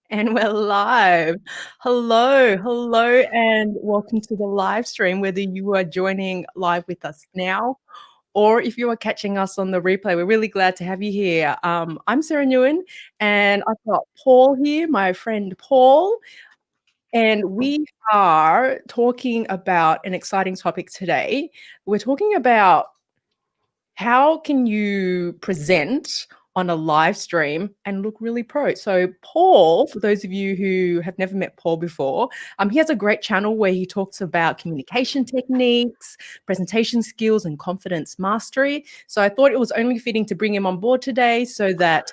And we're live. Hello, and welcome to the live stream, whether you are joining live with us now or if you are catching us on the replay. We're really glad to have you here. I'm Sarah Nguyen, and I've got Paul here, my friend Paul, and we are talking about an exciting topic today. We're talking about how can you present on a live stream and look really pro? So Paul, for those of you who have never met Paul before, he has a great channel where he talks about communication techniques, presentation skills, and confidence mastery. So I thought it was only fitting to bring him on board today so that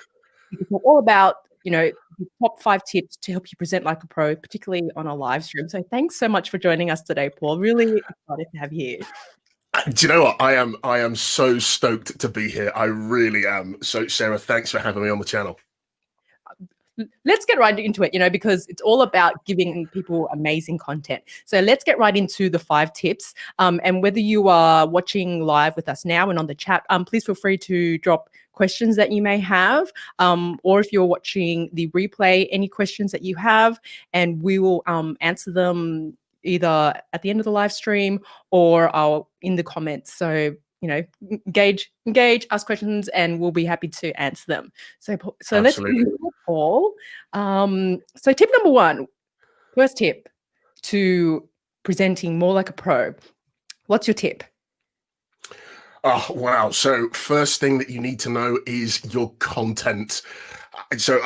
we can talk all about, the top 5 tips to help you present like a pro, particularly on a live stream. So thanks so much for joining us today, Paul. Really excited to have you here. Do you know what? I am so stoked to be here. I really am. So, Sarah, thanks for having me on the channel. Let's get right into it, because it's all about giving people amazing content. So let's get right into the 5 tips. And whether you are watching live with us now and on the chat, please feel free to drop questions that you may have, or if you're watching the replay, any questions that you have, and we will answer them either at the end of the live stream or in the comments. So engage, ask questions, and we'll be happy to answer them. So let's begin with Paul. So tip number 1, first tip to presenting more like a pro. What's your tip? Oh, wow. So first thing that you need to know is your content. So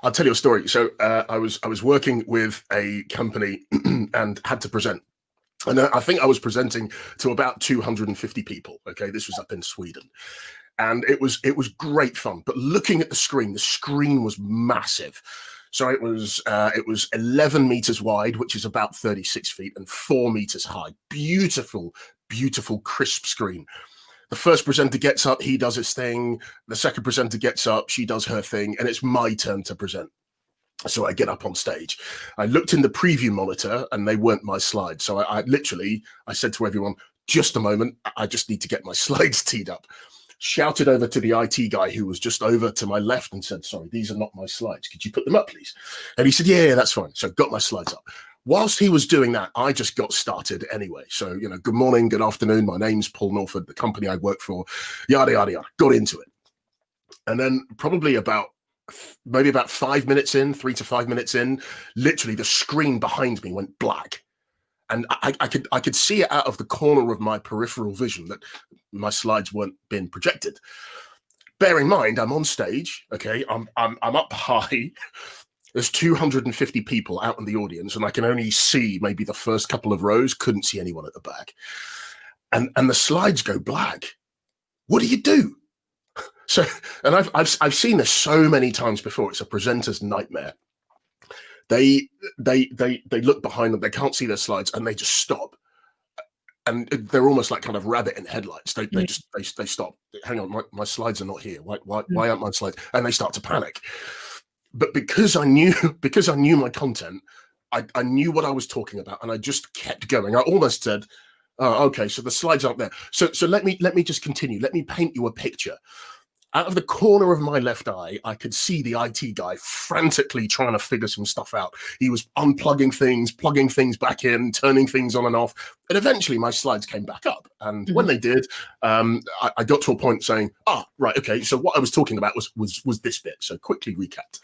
I'll tell you a story. So I was working with a company and had to present. And I think I was presenting to about 250 people. Okay, this was up in Sweden, and it was great fun. But looking at the screen was massive. So it was 11 meters wide, which is about 36 feet, and 4 meters high. Beautiful, crisp screen. The first presenter gets up, he does his thing. The second presenter gets up, she does her thing, and it's my turn to present. So I get up on stage. I looked in the preview monitor and they weren't my slides. So I said to everyone, just a moment, I just need to get my slides teed up. Shouted over to the IT guy who was just over to my left and said, sorry, these are not my slides. Could you put them up, please? And he said, yeah, that's fine. So got my slides up. Whilst he was doing that, I just got started anyway. So, good morning, good afternoon. My name's Paul Norford, the company I work for, yada, yada, yada. Got into it. And then probably maybe about 5 minutes in, 3 to 5 minutes in, literally the screen behind me went black. And I could see it out of the corner of my peripheral vision that my slides weren't being projected. Bear in mind, I'm on stage, okay, I'm up high. There's 250 people out in the audience, and I can only see maybe the first couple of rows, couldn't see anyone at the back. And the slides go black. What do you do? So, and I've seen this so many times before. It's a presenter's nightmare. They look behind them, they can't see their slides, and they just stop. And they're almost like kind of rabbit in headlights. They stop. Hang on, my slides are not here. Why aren't my slides? And they start to panic. But because I knew my content, I knew what I was talking about, and I just kept going. I almost said, "Oh, okay, so the slides aren't there. So let me just continue. Let me paint you a picture." Out of the corner of my left eye, I could see the IT guy frantically trying to figure some stuff out. He was unplugging things, plugging things back in, turning things on and off. And eventually my slides came back up. And when they did, I got to a point saying, right, okay, so what I was talking about was this bit. So quickly recapped.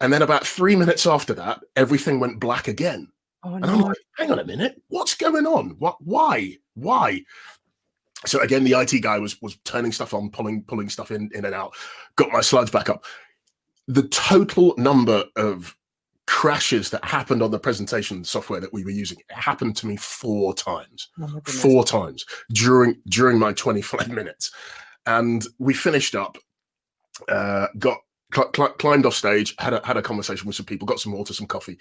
And then about 3 minutes after that, everything went black again. Oh, no. And I'm like, hang on a minute, what's going on? Why? So again, the IT guy was turning stuff on, pulling stuff in and out, got my slides back up. The total number of crashes that happened on the presentation software that we were using, it happened to me 4 times. Oh, 4 times during my 25 minutes. And we finished up, climbed off stage, had a conversation with some people, got some water, some coffee.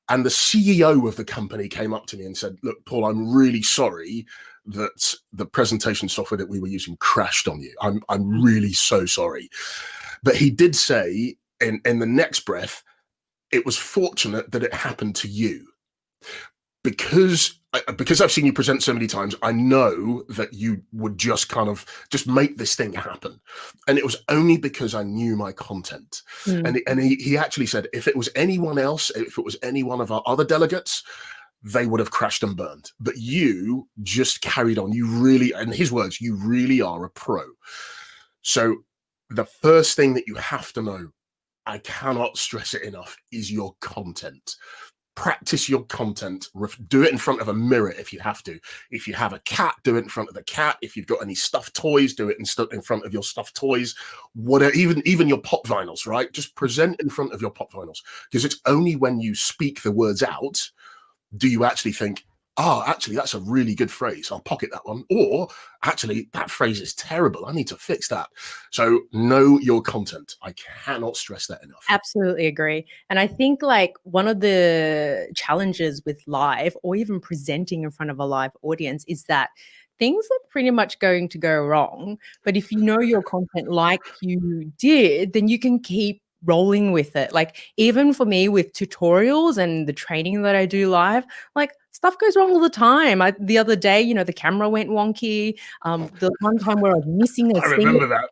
And the CEO of the company came up to me and said, look, Paul, I'm really sorry that the presentation software that we were using crashed on you. I'm really so sorry. But he did say in the next breath, it was fortunate that it happened to you. because I've seen you present so many times, I know that you would just kind of just make this thing happen. And it was only because I knew my content. Mm. And he actually said, if it was anyone else, if it was any one of our other delegates, they would have crashed and burned. But you just carried on. You really, in his words, you really are a pro. So the first thing that you have to know, I cannot stress it enough, is your content. Practice your content. Do it in front of a mirror if you have to. If you have a cat, do it in front of the cat. If you've got any stuffed toys, do it in front of your stuffed toys. Whatever, even your pop vinyls, right? Just present in front of your pop vinyls, because it's only when you speak the words out do you actually think, oh, actually, that's a really good phrase. I'll pocket that one. Or actually, that phrase is terrible. I need to fix that. So know your content. I cannot stress that enough. Absolutely agree. And I think like one of the challenges with live or even presenting in front of a live audience is that things are pretty much going to go wrong. But if you know your content like you did, then you can keep rolling with it. Like even for me with tutorials and the training that I do live, like stuff goes wrong all the time. The other day, you know, the camera went wonky. The one time where I was missing a I scene. remember that.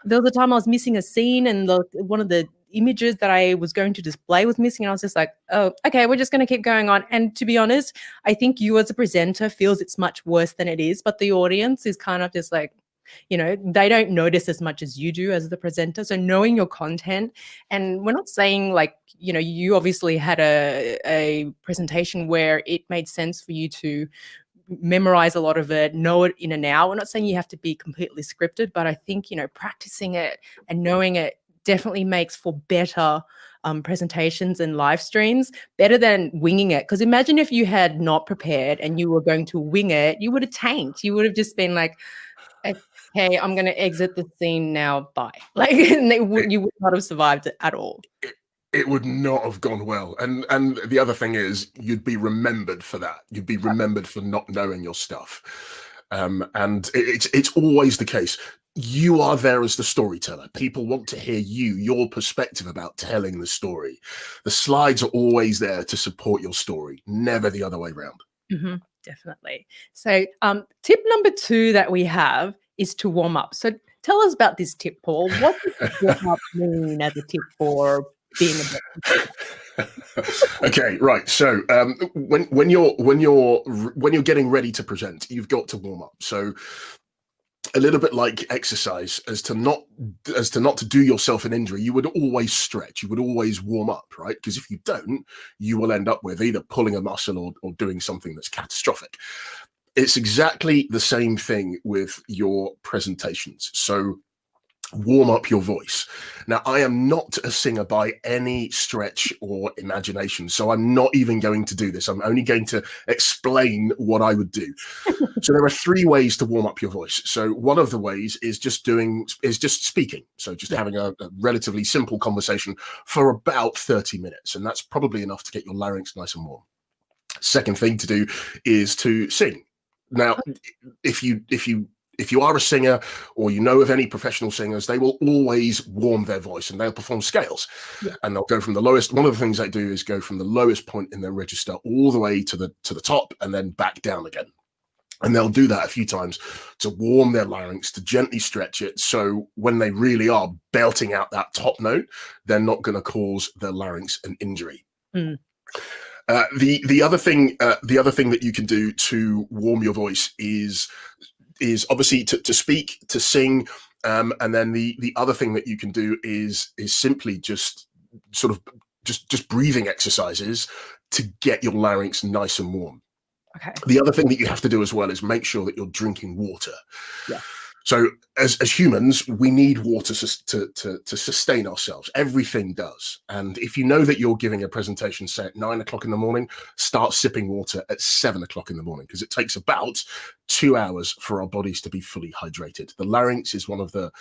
There was a time I was missing a scene and one of the images that I was going to display was missing. And I was just like, oh, okay, we're just going to keep going on. And to be honest, I think you as a presenter feels it's much worse than it is, but the audience is kind of just like, you know, they don't notice as much as you do as the presenter. So knowing your content, and we're not saying like, you know, you obviously had a presentation where it made sense for you to memorize a lot of it, know it in and out. We're not saying you have to be completely scripted, but I think, you know, practicing it and knowing it definitely makes for better presentations and live streams, better than winging it. Because imagine if you had not prepared and you were going to wing it, you would have tanked. You would have just been like, okay, I'm going to exit the scene now, bye. Like you would not have survived it at all. It would not have gone well. And the other thing is, you'd be remembered for that. You'd be remembered for not knowing your stuff. And it's always the case. You are there as the storyteller. People want to hear you, your perspective about telling the story. The slides are always there to support your story, never the other way around. Mm-hmm, definitely. So tip number 2 that we have is to warm up. So tell us about this tip, Paul. What does warm up mean as a tip for being a Okay, right. So when you're getting ready to present, you've got to warm up. So a little bit like exercise, as to not to do yourself an injury, you would always stretch, you would always warm up, right? Because if you don't, you will end up with either pulling a muscle or doing something that's catastrophic. It's exactly the same thing with your presentations. So warm up your voice. Now, I am not a singer by any stretch or imagination, so I'm not even going to do this. I'm only going to explain what I would do. So there are 3 ways to warm up your voice. So one of the ways is just speaking. So just having a relatively simple conversation for about 30 minutes, and that's probably enough to get your larynx nice and warm. Second thing to do is to sing. Now, if you are a singer or you know of any professional singers, they will always warm their voice and they'll perform scales. And they'll go from the lowest. One of the things they do is go from the lowest point in their register all the way to the top and then back down again. And they'll do that a few times to warm their larynx, to gently stretch it. So when they really are belting out that top note, they're not going to cause their larynx an injury. The other thing that you can do to warm your voice is obviously to speak, to sing, and then the other thing that you can do is simply just sort of just breathing exercises to get your larynx nice and warm. Okay. The other thing that you have to do as well is make sure that you're drinking water. Yeah. So as humans, we need water to sustain ourselves. Everything does. And if you know that you're giving a presentation, say at 9 o'clock in the morning, start sipping water at 7 o'clock in the morning, because it takes about 2 hours for our bodies to be fully hydrated. The larynx is one of the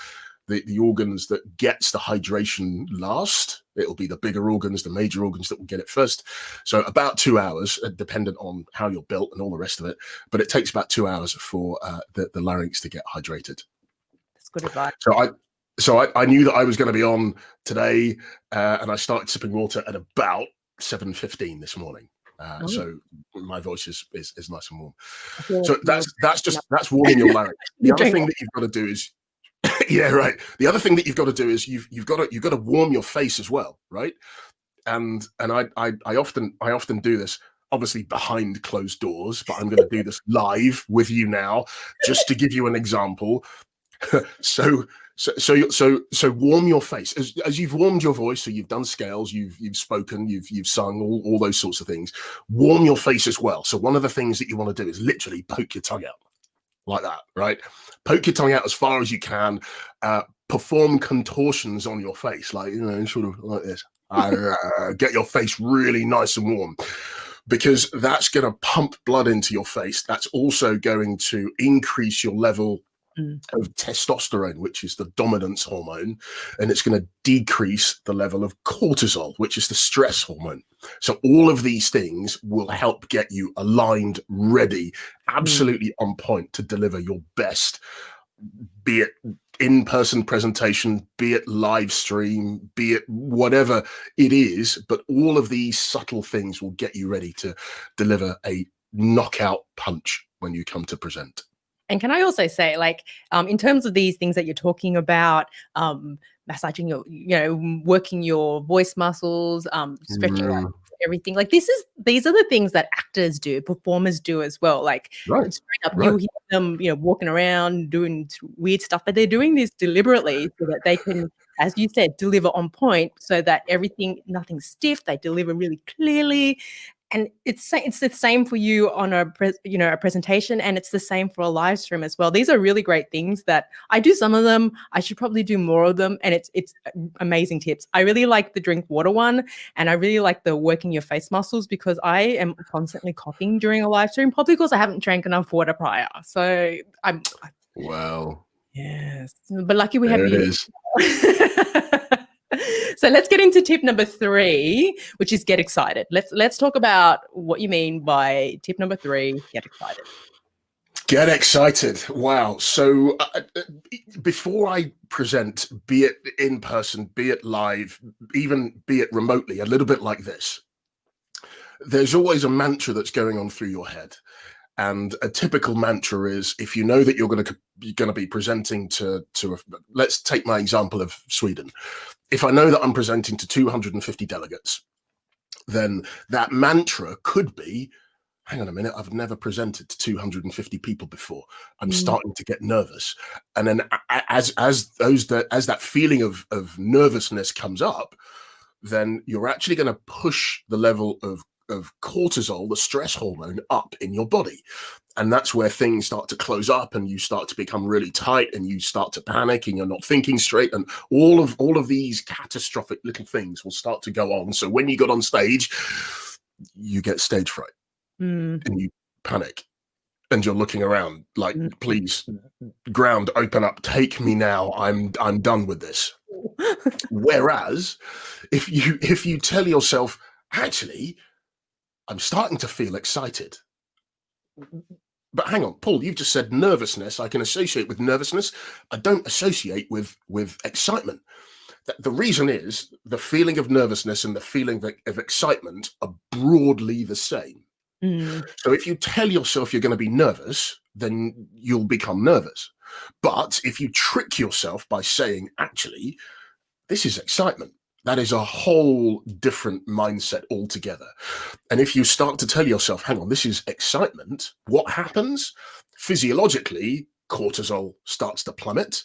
organs that gets the hydration last. It'll be the bigger organs, the major organs that will get it first. So about 2 hours, dependent on how you're built and all the rest of it. But it takes about 2 hours for the larynx to get hydrated. That's good advice. So I knew that I was going to be on today, and I started sipping water at about 7:15 this morning. Oh, So my voice is nice and warm. I feel like So you're that's warming your larynx. The other doing thing that you've got to do is yeah, right. The other thing that you've got to do is you've got to warm your face as well, right? And I often do this, obviously behind closed doors, but I'm going to do this live with you now, just to give you an example. so so warm your face as you've warmed your voice. So you've done scales, you've spoken, you've sung, all those sorts of things. Warm your face as well. So one of the things that you want to do is literally poke your tongue out like that, right? Poke your tongue out as far as you can. Perform contortions on your face, like, sort of like this. Get your face really nice and warm, because that's going to pump blood into your face. That's also going to increase your level of testosterone, which is the dominance hormone, and it's going to decrease the level of cortisol, which is the stress hormone. So all of these things will help get you aligned, ready, absolutely on point to deliver your best, be it in-person presentation, be it live stream, be it whatever it is. But all of these subtle things will get you ready to deliver a knockout punch when you come to present. And can I also say, like, in terms of these things that you're talking about, massaging your, working your voice muscles, stretching out everything. Like these are the things that actors do, performers do as well. Like Right. straight up, Right. you'll hear them, walking around doing weird stuff, but they're doing this deliberately so that they can, as you said, deliver on point, so that nothing's stiff. They deliver really clearly. And it's the same for you on a presentation, and it's the same for a live stream as well. These are really great things that I do some of them. I should probably do more of them, and it's amazing tips. I really like the drink water one, and I really like the working your face muscles, because I am constantly coughing during a live stream, probably because I haven't drank enough water prior. So Wow. Yes, but lucky we there have it you. is. So let's get into tip number 3, which is get excited. Let's talk about what you mean by tip number 3, get excited. Get excited. Wow. So before I present, be it in person, be it live, even be it remotely, a little bit like this, there's always a mantra that's going on through your head. And a typical mantra is, if you know that you're going to be presenting to let's take my example of Sweden. If I know that I'm presenting to 250 delegates, then that mantra could be, hang on a minute, I've never presented to 250 people before. I'm starting to get nervous. And then as that feeling of nervousness comes up, then you're actually going to push the level of cortisol, the stress hormone, up in your body. And that's where things start to close up, and you start to become really tight, and you start to panic, and you're not thinking straight, and all of these catastrophic little things will start to go on. So when you got on stage, you get stage fright, and you panic, and you're looking around like, please, ground, open up, take me now. I'm done with this. Whereas if you tell yourself, actually, I'm starting to feel excited. But hang on, Paul, you've just said nervousness. I can associate with nervousness. I don't associate with excitement. The reason is the feeling of nervousness and the feeling of excitement are broadly the same. So if you tell yourself you're going to be nervous, then you'll become nervous. But if you trick yourself by saying, actually, this is excitement, that is a whole different mindset altogether. And if you start to tell yourself, hang on, this is excitement, what happens? Physiologically, cortisol starts to plummet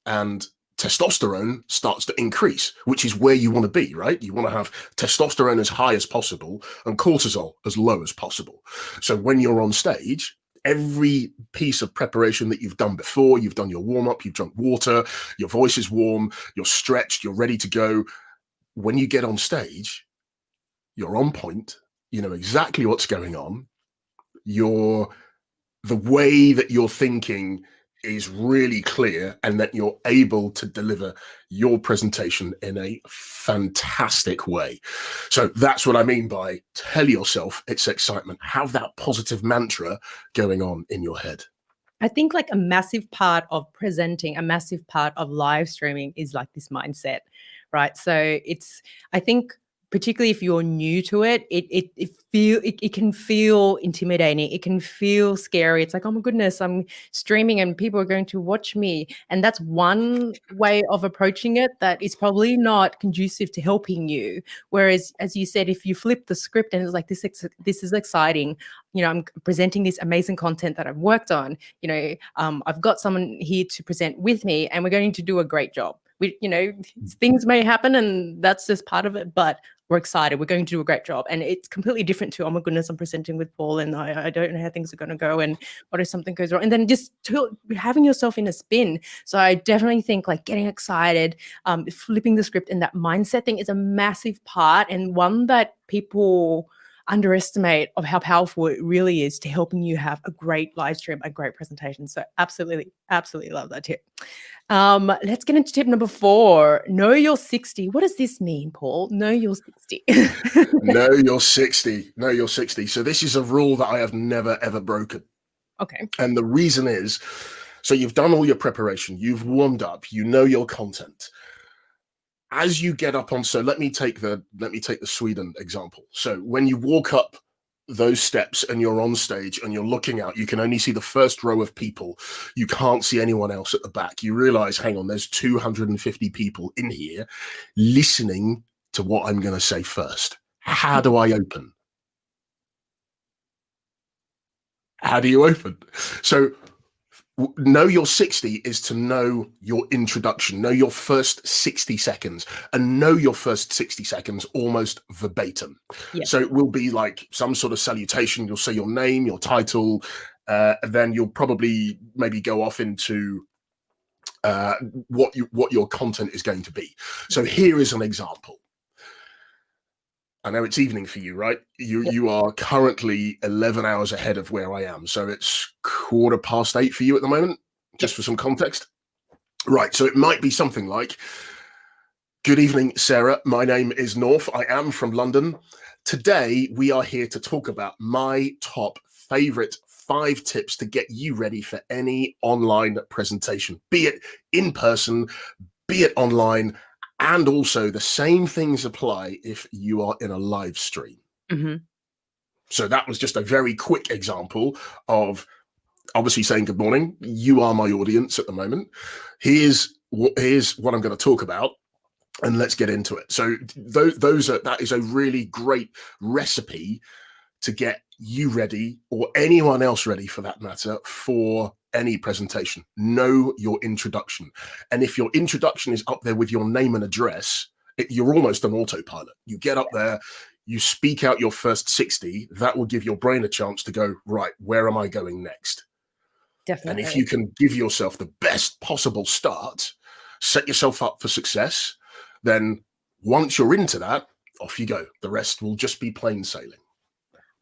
and testosterone starts to increase, which is where you want to be, right? You want to have testosterone as high as possible and cortisol as low as possible. So when you're on stage, every piece of preparation that you've done before, you've done your warm-up, you've drunk water, your voice is warm, you're stretched, you're ready to go. When you get on stage, you're on point, you know exactly what's going on. The way that you're thinking is really clear, and that you're able to deliver your presentation in a fantastic way. So that's what I mean by tell yourself it's excitement. Have that positive mantra going on in your head. I think like a massive part of presenting, a massive part of live streaming is like this mindset, right? So I think particularly if you're new to it, it can feel intimidating. It can feel scary. It's like, oh my goodness, I'm streaming and people are going to watch me. And that's one way of approaching it that is probably not conducive to helping you. Whereas, as you said, if you flip the script and it's like, this is exciting, I'm presenting this amazing content that I've worked on, I've got someone here to present with me and we're going to do a great job. Things may happen and that's just part of it, but we're excited. We're going to do a great job. And it's completely different to, oh my goodness, I'm presenting with Paul and I don't know how things are going to go. And what if something goes wrong? And then just having yourself in a spin. So I definitely think like getting excited, flipping the script and that mindset thing is a massive part, and one that people underestimate of how powerful it really is to helping you have a great live stream, a great presentation. So absolutely love that tip. Let's get into tip number 4. Know your 60. What does this mean, Paul? Know your 60. Know your 60. Know your 60. So this is a rule that I have never, ever broken. Okay. And the reason is, so you've done all your preparation, you've warmed up, you know your content. As you get up on, so let me take the Sweden example. So when you walk up those steps and you're on stage and you're looking out, you can only see the first row of people. You can't see anyone else at the back. You realize, hang on, there's 250 people in here listening to what I'm going to say first. How do I open? How do you open? So know your 60 is to know your introduction, know your first 60 seconds, and know your first 60 seconds almost verbatim. Yeah. So it will be like some sort of salutation. You'll say your name, your title, and then you'll probably maybe go off into what your content is going to be. So here is an example. I know it's evening for you, right? You are currently 11 hours ahead of where I am. So it's 8:15 for you at the moment, just for some context. Right, so it might be something like, good evening, Sarah. My name is North. I am from London. Today, we are here to talk about my top favorite 5 tips to get you ready for any online presentation, be it in person, be it online. And also the same things apply if you are in a live stream. Mm-hmm. So that was just a very quick example of obviously saying good morning. You are my audience at the moment. Here's what I'm going to talk about, and let's get into it. So that is a really great recipe to get you ready, or anyone else ready for that matter, for any presentation. Know your introduction. And if your introduction is up there with your name and address, you're almost an autopilot. You get up there, you speak out your first 60, that will give your brain a chance to go, right, where am I going next? Definitely. And if you can give yourself the best possible start, set yourself up for success, then once you're into that, off you go. The rest will just be plain sailing.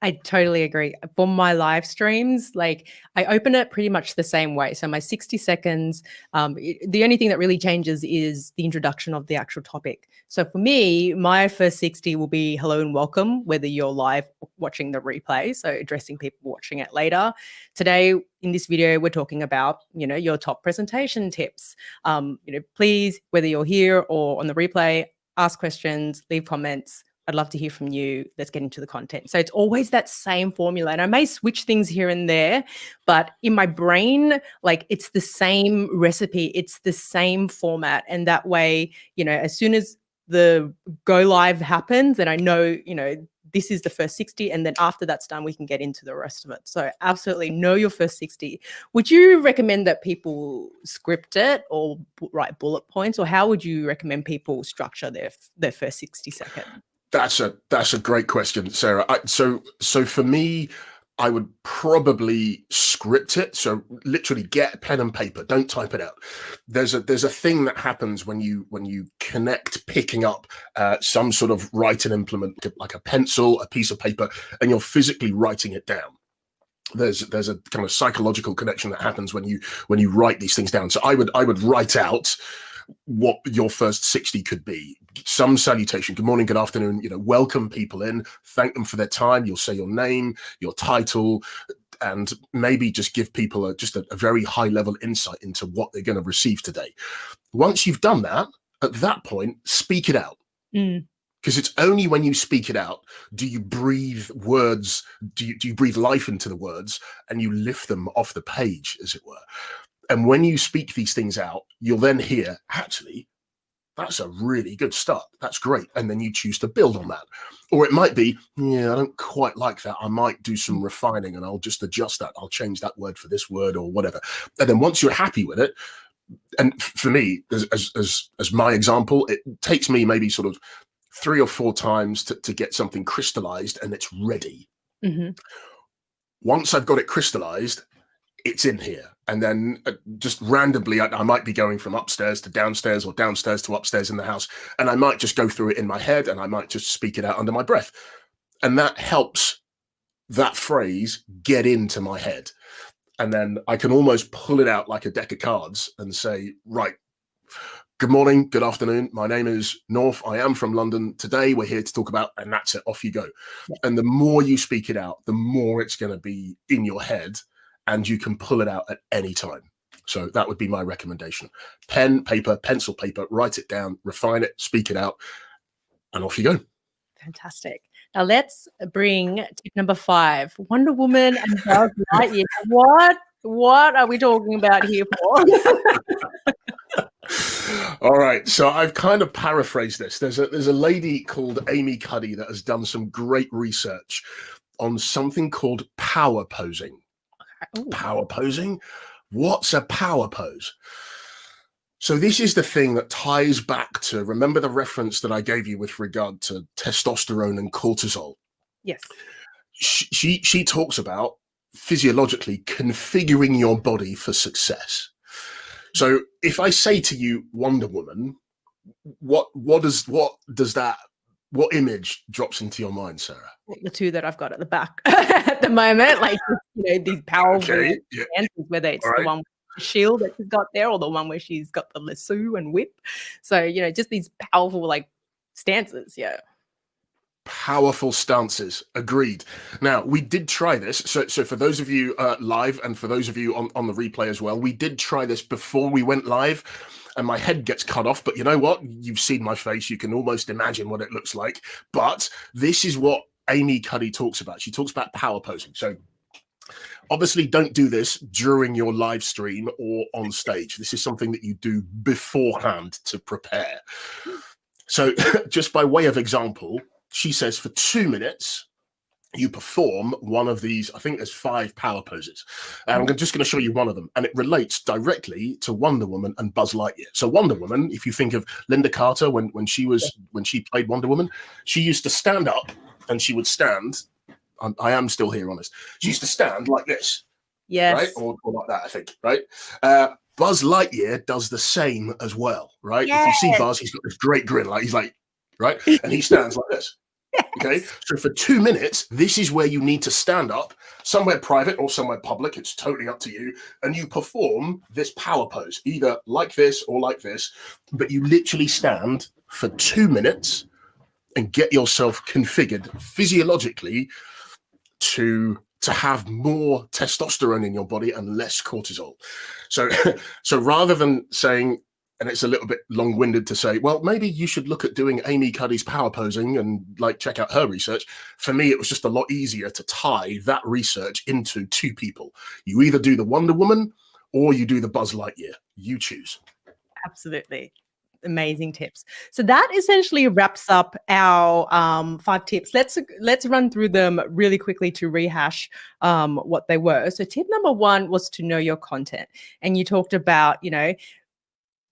I totally agree. For my live streams, like I open it pretty much the same way. So my 60 seconds, the only thing that really changes is the introduction of the actual topic. So for me, my first 60 will be hello and welcome, whether you're live watching the replay, so addressing people watching it later. Today, in this video, we're talking about, your top presentation tips. Please, whether you're here or on the replay, ask questions, leave comments. I'd love to hear from you. Let's get into the content. So it's always that same formula. And I may switch things here and there, but in my brain, like it's the same recipe, it's the same format. And that way, as soon as the go live happens, then I know, this is the first 60. And then after that's done, we can get into the rest of it. So absolutely know your first 60. Would you recommend that people script it or write bullet points? Or how would you recommend people structure their first 60 seconds? That's a great question, Sarah. So for me, I would probably script it. So literally get pen and paper. Don't type it out. There's a thing that happens when you connect picking up some sort of writing implement, like a pencil, a piece of paper, and you're physically writing it down. There's a kind of psychological connection that happens when you write these things down. So I would write out what your first 60 could be. Some salutation, good morning, good afternoon, welcome people in, thank them for their time. You'll say your name, your title, and maybe just give people a very high level insight into what they're going to receive today. Once you've done that, at that point, speak it out. Because it's only when you speak it out do you breathe words, do you breathe life into the words, and you lift them off the page, as it were. And when you speak these things out, you'll then hear, actually, that's a really good start. That's great. And then you choose to build on that. Or it might be, yeah, I don't quite like that. I might do some refining and I'll just adjust that. I'll change that word for this word or whatever. And then once you're happy with it, and for me, as my example, it takes me maybe sort of 3 or 4 times to get something crystallized and it's ready. Mm-hmm. Once I've got it crystallized, it's in here. And then just randomly, I might be going from upstairs to downstairs or downstairs to upstairs in the house. And I might just go through it in my head and I might just speak it out under my breath. And that helps that phrase get into my head. And then I can almost pull it out like a deck of cards and say, right, good morning, good afternoon. My name is North. I am from London. Today we're here to talk about, and that's it. Off you go. Yeah. And the more you speak it out, the more it's going to be in your head and you can pull it out at any time. So that would be my recommendation. Pen, paper, pencil, paper, write it down, refine it, speak it out, and off you go. Fantastic. Now let's bring tip number 5, Wonder Woman and Buzz Lightyear. What are we talking about here for? All right, so I've kind of paraphrased this. There's a lady called Amy Cuddy that has done some great research on something called power posing. Ooh. Power posing? What's a power pose? So this is the thing that ties back to, remember the reference that I gave you with regard to testosterone and cortisol? Yes. She talks about physiologically configuring your body for success. So if I say to you Wonder Woman, what image drops into your mind, Sarah? The 2 that I've got at the back at the moment, like, you know, these powerful stances, whether it's the one with the shield that she's got there or the one where she's got the lasso and whip. So, you know, just these powerful like stances. Yeah. Powerful stances. Agreed. Now, we did try this. So for those of you live and for those of you on the replay as well, we did try this before we went live and my head gets cut off. But you know what? You've seen my face. You can almost imagine what it looks like. But this is what Amy Cuddy talks about. She talks about power posing. So obviously don't do this during your live stream or on stage. This is something that you do beforehand to prepare. So just by way of example, she says for 2 minutes, you perform one of these, I think there's 5 power poses. And I'm just going to show you one of them. And it relates directly to Wonder Woman and Buzz Lightyear. So Wonder Woman, if you think of Linda Carter, when she played Wonder Woman, she used to stand up and she would stand. I am still here, honest. She used to stand like this. Yes. Right? Or like that, I think. Right? Buzz Lightyear does the same as well. Right? Yes. If you see Buzz, he's got this great grin. Like he's like, right? And he stands like this. Okay, so for 2 minutes, this is where you need to stand up somewhere private or somewhere public. It's totally up to you. And you perform this power pose, either like this or like this. But you literally stand for 2 minutes and get yourself configured physiologically to have more testosterone in your body and less cortisol. So rather than saying, and it's a little bit long-winded to say, well, maybe you should look at doing Amy Cuddy's power posing and like check out her research. For me, it was just a lot easier to tie that research into 2 people. You either do the Wonder Woman or you do the Buzz Lightyear. You choose. Absolutely. Amazing tips. So that essentially wraps up our 5 tips. Let's run through them really quickly to rehash what they were. So tip number 1 was to know your content. And you talked about, you know,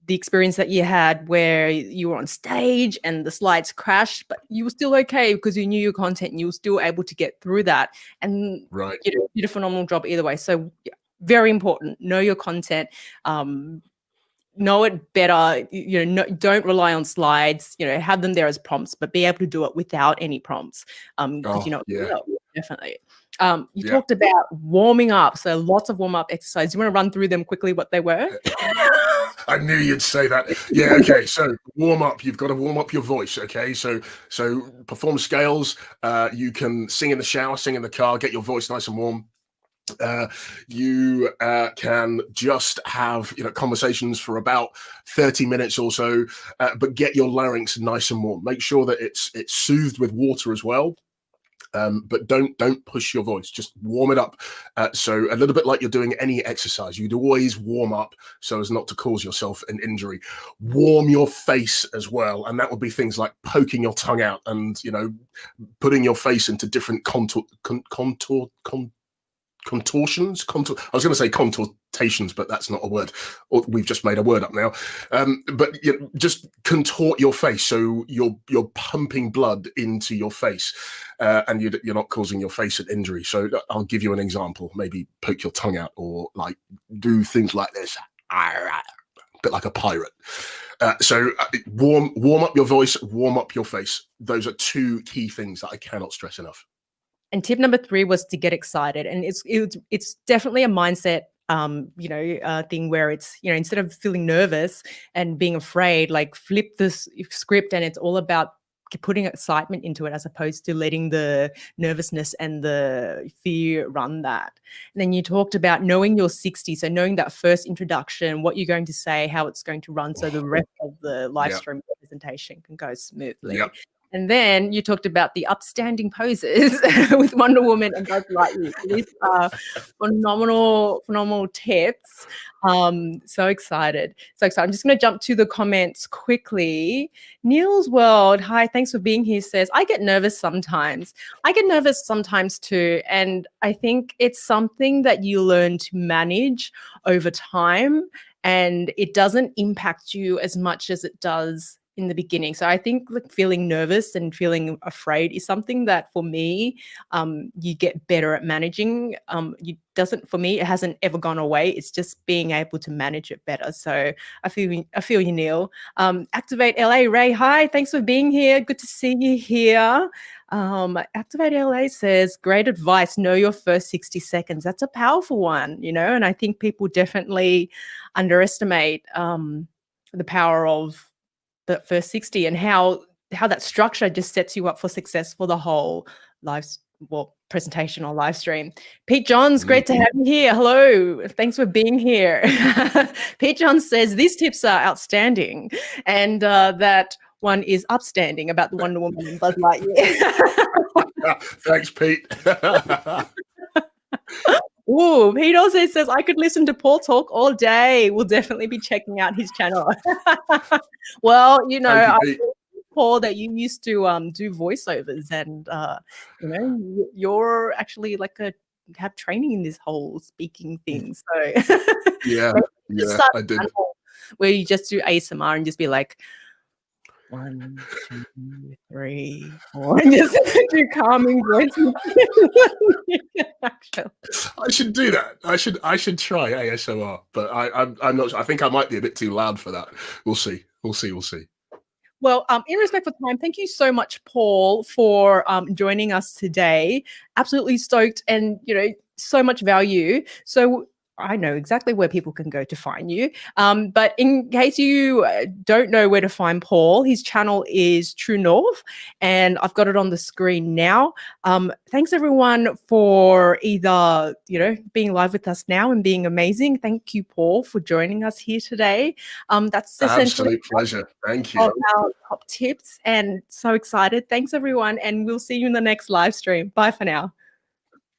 the experience that you had where you were on stage and the slides crashed, but you were still okay because you knew your content and you were still able to get through that. And right. You did a phenomenal job either way. So yeah, very important. Know your content. Know it better. You know, don't rely on slides. You know, have them there as prompts, but be able to do it without any prompts. Because definitely. You talked about warming up. So lots of warm up exercises. You want to run through them quickly? What they were? I knew you'd say that. Yeah, okay. So warm up. You've got to warm up your voice. Okay. So perform scales. You can sing in the shower, sing in the car, get your voice nice and warm. You can just have conversations for about 30 minutes or so, but get your larynx nice and warm. Make sure that it's soothed with water as well. But don't push your voice. Just warm it up. So a little bit like you're doing any exercise, you'd always warm up so as not to cause yourself an injury. Warm your face as well, and that would be things like poking your tongue out and putting your face into different contortions. I was going to say contortations, but that's not a word. Or we've just made a word up now. But just contort your face so you're pumping blood into your face, and you're not causing your face an injury. So I'll give you an example. Maybe poke your tongue out, or like do things like this, a bit like a pirate. So warm up your voice, warm up your face. Those are two key things that I cannot stress enough. And tip number 3 was to get excited. And it's definitely a mindset, thing where it's, instead of feeling nervous and being afraid, like flip this script and it's all about putting excitement into it as opposed to letting the nervousness and the fear run that. And then you talked about knowing your 60, so knowing that first introduction, what you're going to say, how it's going to run, so the rest of the live stream presentation can go smoothly. Yep. And then you talked about the upstanding poses with Wonder Woman and Buzz Lightyear. These are phenomenal tips. So excited. I'm just going to jump to the comments quickly. Neil's World, hi, thanks for being here, says, I get nervous sometimes. I get nervous sometimes too. And I think it's something that you learn to manage over time, and it doesn't impact you as much as it does in the beginning. So I think feeling nervous and feeling afraid is something that for me, you get better at managing. For me, it hasn't ever gone away. It's just being able to manage it better. So I feel you, Neil. Activate LA, Ray, hi, thanks for being here. Good to see you here. Activate LA says, great advice. Know your first 60 seconds. That's a powerful one, and I think people definitely underestimate the power of the first 60 and how that structure just sets you up for success for the whole presentation or live stream. Pete Johns, great to have you here. Hello, thanks for being here. Pete Johns says these tips are outstanding, and that one is upstanding about the Wonder Woman and Buzz Lightyear. Thanks, Pete. Ooh, Pete also says, I could listen to Paul talk all day. We'll definitely be checking out his channel. Well, I think, Paul, that you used to do voiceovers, and you're actually have training in this whole speaking thing. So yeah, I did. Where you just do ASMR and just be like, 1, 2, 3, 4, and just do calming voices. I should do that. I should try ASMR, but I'm not. I think I might be a bit too loud for that. We'll see. Well, in respect for time, thank you so much, Paul, for joining us today. Absolutely stoked, and so much value. So I know exactly where people can go to find you. But in case you don't know where to find Paul, his channel is True North, and I've got it on the screen now. Thanks everyone for either, being live with us now and being amazing. Thank you, Paul, for joining us here today. That's essentially absolute pleasure. Thank you. Our top tips, and so excited. Thanks everyone, and we'll see you in the next live stream. Bye for now.